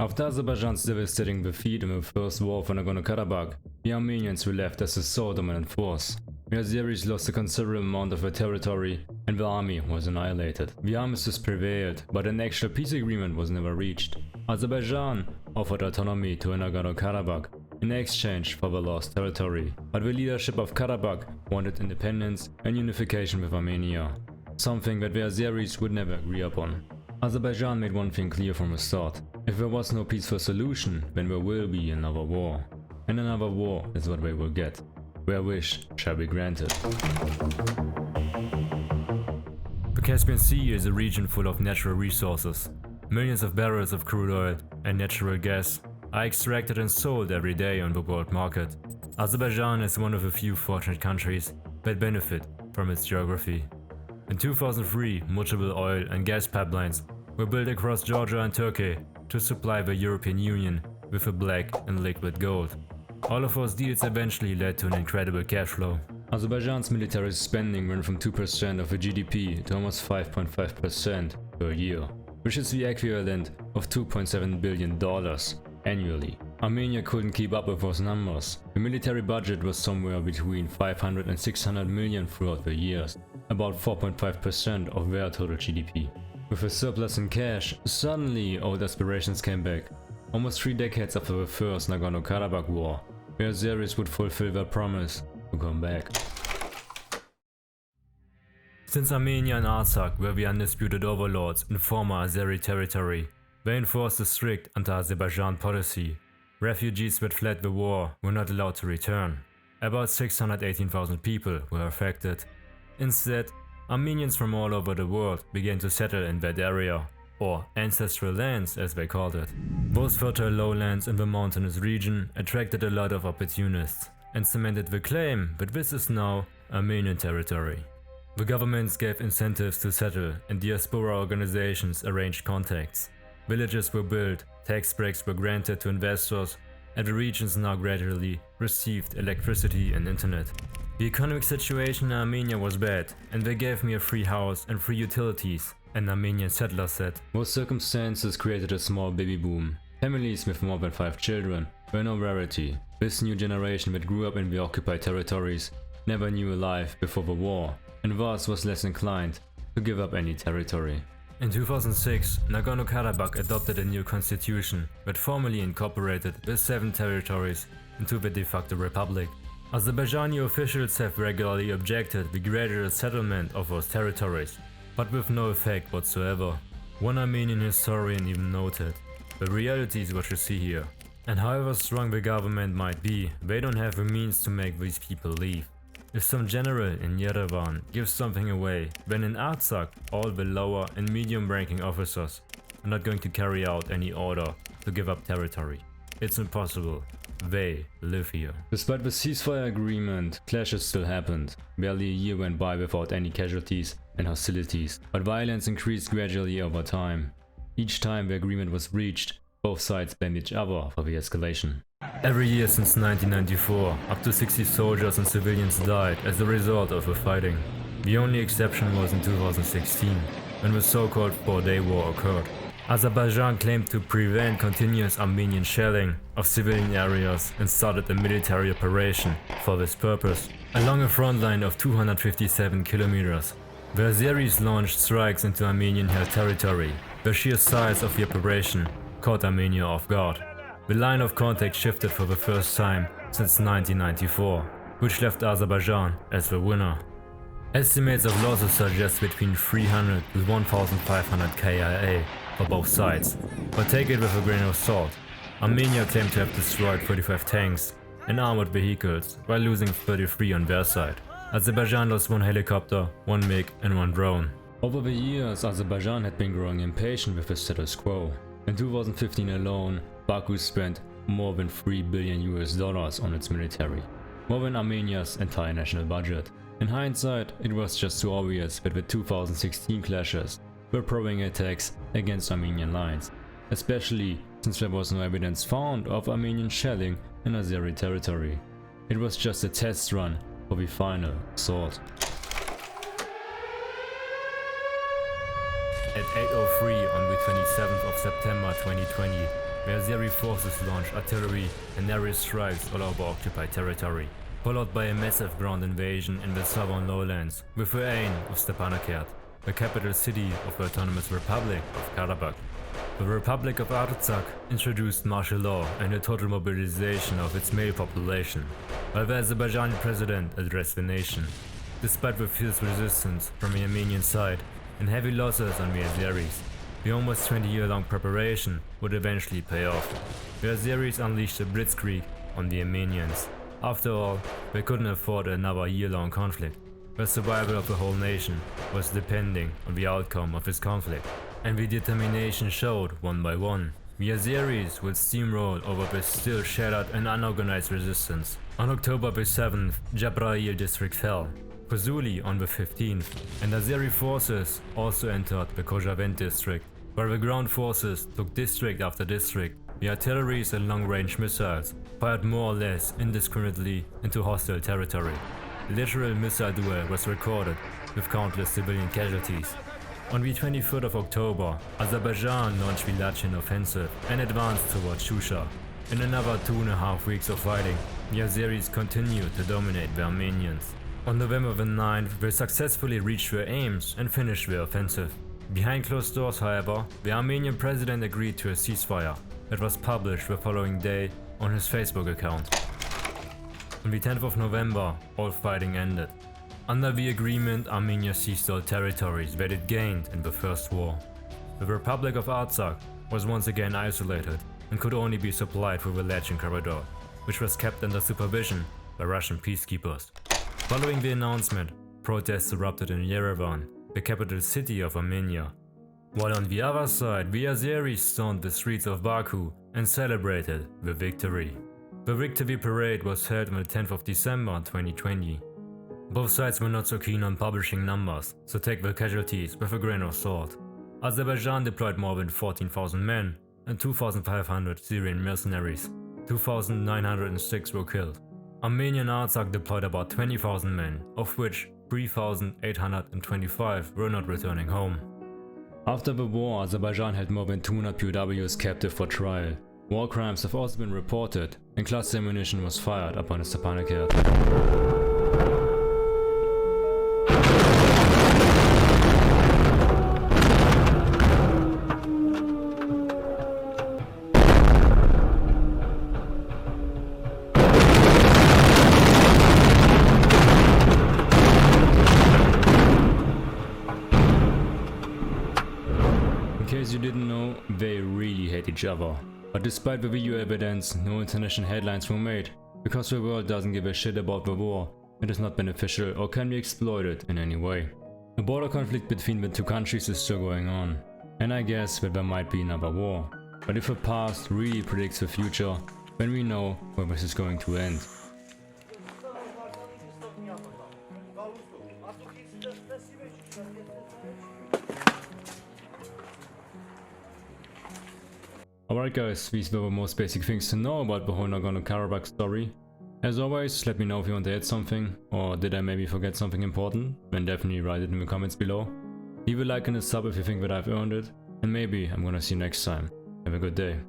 After Azerbaijan's devastating defeat in the First War for Nagorno-Karabakh, the Armenians were left as the sole dominant force. The Azeris lost a considerable amount of their territory and the army was annihilated. The armistice prevailed, but an actual peace agreement was never reached. Azerbaijan offered autonomy to Nagorno-Karabakh in exchange for the lost territory, but the leadership of Karabakh wanted independence and unification with Armenia, something that the Azeris would never agree upon. Azerbaijan made one thing clear from the start: if there was no peaceful solution, then there will be another war. And another war is what they will get. Their wish shall be granted. The Caspian Sea is a region full of natural resources. Millions of barrels of crude oil and natural gas are extracted and sold every day on the world market. Azerbaijan is one of the few fortunate countries that benefit from its geography. In 2003, multiple oil and gas pipelines were built across Georgia and Turkey to supply the European Union with the black and liquid gold. All of those deals eventually led to an incredible cash flow. Azerbaijan's military spending went from 2% of the GDP to almost 5.5% per year, which is the equivalent of $2.7 billion annually. Armenia couldn't keep up with those numbers. The military budget was somewhere between 500 and 600 million throughout the years, about 4.5% of their total GDP. With a surplus in cash, suddenly old aspirations came back. Almost 3 decades after the first Nagorno-Karabakh war, the Azeris would fulfill their promise to come back. Since Armenia and Artsakh were the undisputed overlords in former Azeri territory, they enforced a strict anti-Azerbaijan policy. Refugees that fled the war were not allowed to return. About 618,000 people were affected. Instead, Armenians from all over the world began to settle in that area, or ancestral lands as they called it. Those fertile lowlands in the mountainous region attracted a lot of opportunists and cemented the claim that this is now Armenian territory. The governments gave incentives to settle and diaspora organizations arranged contacts. Villages were built, tax breaks were granted to investors, and the regions now gradually received electricity and internet. The economic situation in Armenia was bad, and they gave me a free house and free utilities, an Armenian settler said. Those circumstances created a small baby boom. Families with more than 5 children were no rarity. This new generation that grew up in the occupied territories never knew a life before the war, and thus was less inclined to give up any territory. In 2006, Nagorno-Karabakh adopted a new constitution that formally incorporated the 7 territories into the de facto republic. Azerbaijani officials have regularly objected the gradual settlement of those territories, but with no effect whatsoever. One Armenian historian even noted, "The reality is what you see here. And however strong the government might be, they don't have the means to make these people leave. If some general in Yerevan gives something away, then in Artsakh all the lower and medium-ranking officers are not going to carry out any order to give up territory. It's impossible. They live here." Despite the ceasefire agreement, clashes still happened. Barely a year went by without any casualties and hostilities, but violence increased gradually over time. Each time the agreement was breached, both sides blamed each other for the escalation. Every year since 1994, up to 60 soldiers and civilians died as a result of the fighting. The only exception was in 2016, when the so-called 4-day war occurred. Azerbaijan claimed to prevent continuous Armenian shelling of civilian areas and started a military operation for this purpose. Along a front line of 257 kilometers, the Azeris launched strikes into Armenian-held territory. The sheer size of the operation caught Armenia off guard. The line of contact shifted for the first time since 1994, which left Azerbaijan as the winner. Estimates of losses suggest between 300 to 1,500 KIA for both sides, but take it with a grain of salt. Armenia claimed to have destroyed 35 tanks and armored vehicles, while losing 33 on their side. Azerbaijan lost 1 helicopter, 1 MiG and 1 drone. Over the years, Azerbaijan had been growing impatient with the status quo. In 2015 alone, Baku spent more than $3 billion on its military, more than Armenia's entire national budget. In hindsight, it was just too obvious that the 2016 clashes were probing attacks against Armenian lines, especially since there was no evidence found of Armenian shelling in Azeri territory. It was just a test run for the final assault. At 8:03 on the 27th of September 2020, the Azeri forces launched artillery and aerial strikes all over occupied territory, followed by a massive ground invasion in the southern lowlands with the aim of Stepanakert, the capital city of the Autonomous Republic of Karabakh. The Republic of Artsakh introduced martial law and a total mobilization of its male population, while the Azerbaijani president addressed the nation. Despite the fierce resistance from the Armenian side and heavy losses on the Azeris, the almost 20-year-long preparation would eventually pay off. The Azeris unleashed a blitzkrieg on the Armenians. After all, they couldn't afford another year-long conflict. The survival of the whole nation was depending on the outcome of this conflict, and the determination showed one by one. The Azeris would steamroll over the still shattered and unorganized resistance. On October the 7th, Jabrayil district fell, Fuzuli on the 15th, and Azeri forces also entered the Khojavend district, where the ground forces took district after district. The artilleries and long-range missiles fired more or less indiscriminately into hostile territory. Literal missile duel was recorded with countless civilian casualties. On the 23rd of October, Azerbaijan launched the Latchin offensive and advanced towards Shusha. In another 2.5 weeks of fighting, the Azeris continued to dominate the Armenians. On November the 9th, they successfully reached their aims and finished their offensive. Behind closed doors, however, the Armenian president agreed to a ceasefire that was published the following day on his Facebook account. On the 10th of November, all fighting ended. Under the agreement, Armenia seized all territories that it gained in the First War. The Republic of Artsakh was once again isolated and could only be supplied through the Latchin corridor, which was kept under supervision by Russian peacekeepers. Following the announcement, protests erupted in Yerevan, the capital city of Armenia. While on the other side, the Azeris stormed the streets of Baku and celebrated the victory. The victory parade was held on the 10th of December 2020. Both sides were not so keen on publishing numbers, so take the casualties with a grain of salt. Azerbaijan deployed more than 14,000 men and 2,500 Syrian mercenaries. 2,906 were killed. Armenia and Artsakh deployed about 20,000 men, of which 3,825 were not returning home. After the war, Azerbaijan held more than 200 POWs captive for trial. War crimes have also been reported, and cluster ammunition was fired upon Stepanakert. In case you didn't know, they really hate each other. But despite the video evidence, no international headlines were made, because the world doesn't give a shit about the war. It is not beneficial or can be exploited in any way. A border conflict between the two countries is still going on, and I guess that there might be another war. But if the past really predicts the future, then we know where this is going to end. Alright guys, these were the most basic things to know about the whole Nagorno-Karabakh story. As always, let me know if you want to add something, or did I maybe forget something important? Then definitely write it in the comments below. Leave a like and a sub if you think that I've earned it, and maybe I'm gonna see you next time. Have a good day.